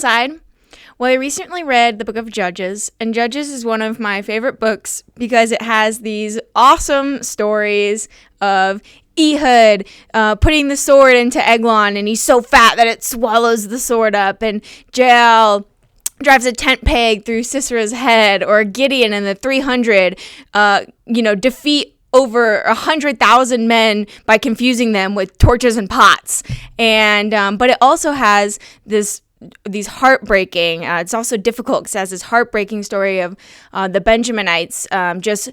outside? Well, I recently read the book of Judges, and Judges is one of my favorite books because it has these awesome stories of Ehud putting the sword into Eglon, and he's so fat that it swallows the sword up, and Jael drives a tent peg through Sisera's head, or Gideon and the 300, defeat over 100,000 men by confusing them with torches and pots. And but it also has these heartbreaking, it's also difficult because it has this heartbreaking story of the Benjaminites just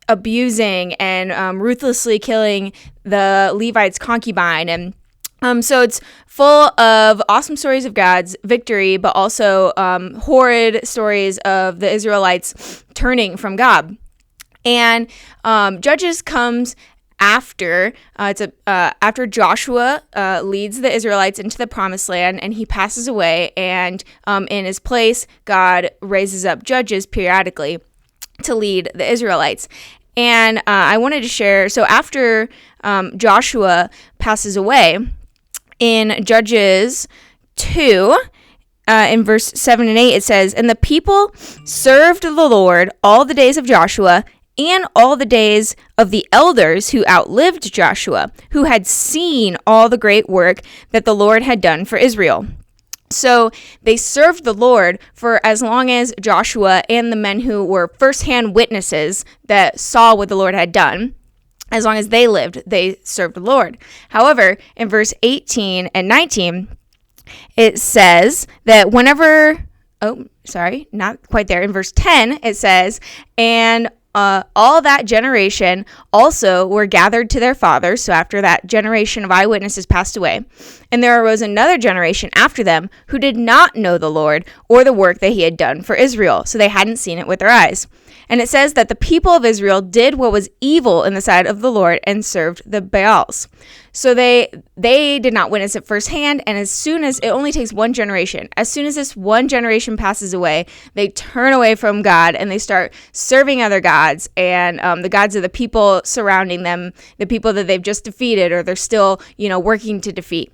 abusing and ruthlessly killing the Levites' concubine. And so it's full of awesome stories of God's victory, but also horrid stories of the Israelites turning from God. And Judges comes after after Joshua leads the Israelites into the promised land, and he passes away, and in his place God raises up judges periodically to lead the Israelites. And I wanted to share, so after Joshua passes away, in Judges 2, in verse 7 and 8, it says, "And the people served the Lord all the days of Joshua and all the days of the elders who outlived Joshua, who had seen all the great work that the Lord had done for Israel." So they served the Lord for as long as Joshua and the men who were firsthand witnesses that saw what the Lord had done. As long as they lived, they served the Lord. However, in verse 18 and 19, it says that whenever, not quite there. In verse 10, it says, "And all that generation also were gathered to their fathers." So after that generation of eyewitnesses passed away, "and there arose another generation after them who did not know the Lord or the work that he had done for Israel." So they hadn't seen it with their eyes. And it says that the people of Israel did what was evil in the sight of the Lord and served the Baals. So they did not witness it firsthand, and as soon as, it only takes one generation, as soon as this one generation passes away, they turn away from God and they start serving other gods, and the gods of the people surrounding them, the people that they've just defeated or they're still, working to defeat.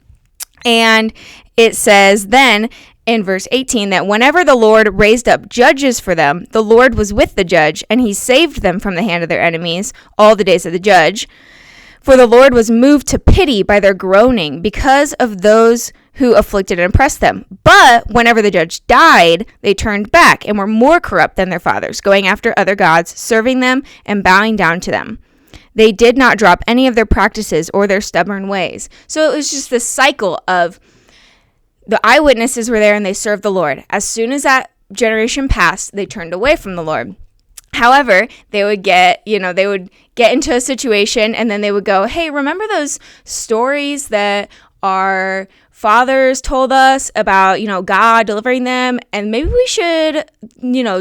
And it says then in verse 18 that whenever the Lord raised up judges for them, the Lord was with the judge, and he saved them from the hand of their enemies all the days of the judge. For the Lord was moved to pity by their groaning because of those who afflicted and oppressed them. But whenever the judge died, they turned back and were more corrupt than their fathers, going after other gods, serving them and bowing down to them. They did not drop any of their practices or their stubborn ways. So it was just this cycle of the eyewitnesses were there and they served the Lord. As soon as that generation passed, they turned away from the Lord. However, they would get into a situation, and then they would go, "Hey, remember those stories that our fathers told us about, God delivering them, and maybe we should,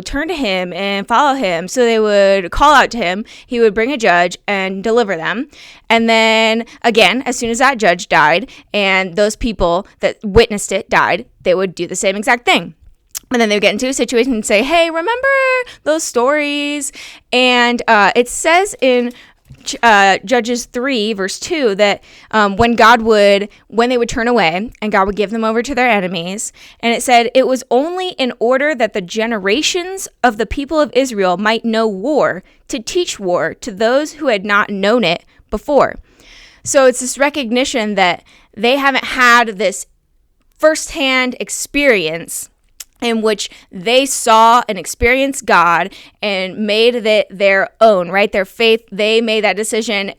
turn to him and follow him." So they would call out to him. He would bring a judge and deliver them. And then again, as soon as that judge died and those people that witnessed it died, they would do the same exact thing. And then they would get into a situation and say, "Hey, remember those stories?" And it says in Judges 3 verse 2 that when they would turn away and God would give them over to their enemies, and it said it was only in order that the generations of the people of Israel might know war, to teach war to those who had not known it before. So it's this recognition that they haven't had this firsthand experience in which they saw and experienced God and made it their own, right? Their faith, they made that decision.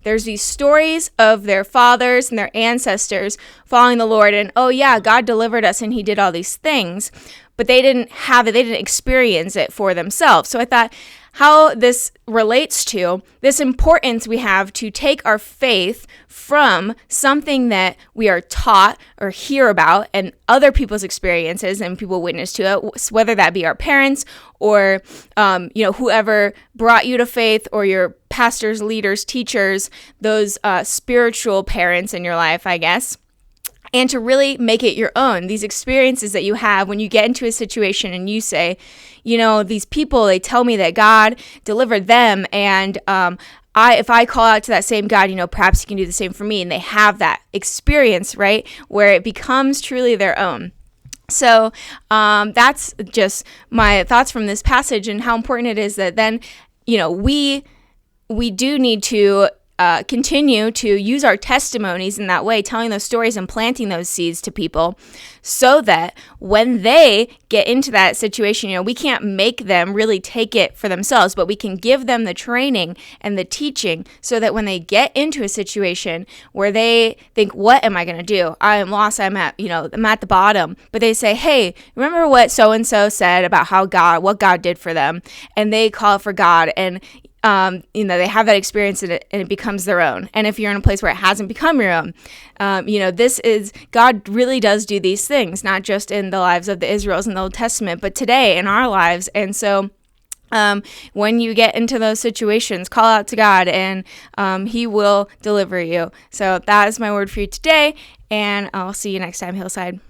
There's these stories of their fathers and their ancestors following the Lord, and oh yeah, God delivered us and he did all these things, but they didn't have it, they didn't experience it for themselves. So I thought how this relates to this importance we have to take our faith from something that we are taught or hear about and other people's experiences and people witness to it, whether that be our parents or whoever brought you to faith, or your pastors, leaders, teachers, those spiritual parents in your life, I guess. And to really make it your own, these experiences that you have when you get into a situation and you say, these people, they tell me that God delivered them, and if I call out to that same God, perhaps he can do the same for me. And they have that experience, right, where it becomes truly their own. So that's just my thoughts from this passage, and how important it is that then, we do need to continue to use our testimonies in that way, telling those stories and planting those seeds to people, so that when they get into that situation, we can't make them really take it for themselves, but we can give them the training and the teaching, so that when they get into a situation where they think, what am I going to do? I am lost. I'm at the bottom. But they say, hey, remember what so-and-so said about what God did for them? And they call for God, and they have that experience, and it becomes their own. And if you're in a place where it hasn't become your own, God really does do these things, not just in the lives of the Israelites in the Old Testament, but today in our lives. And so when you get into those situations, call out to God, and He will deliver you. So that is my word for you today, and I'll see you next time, Hillside.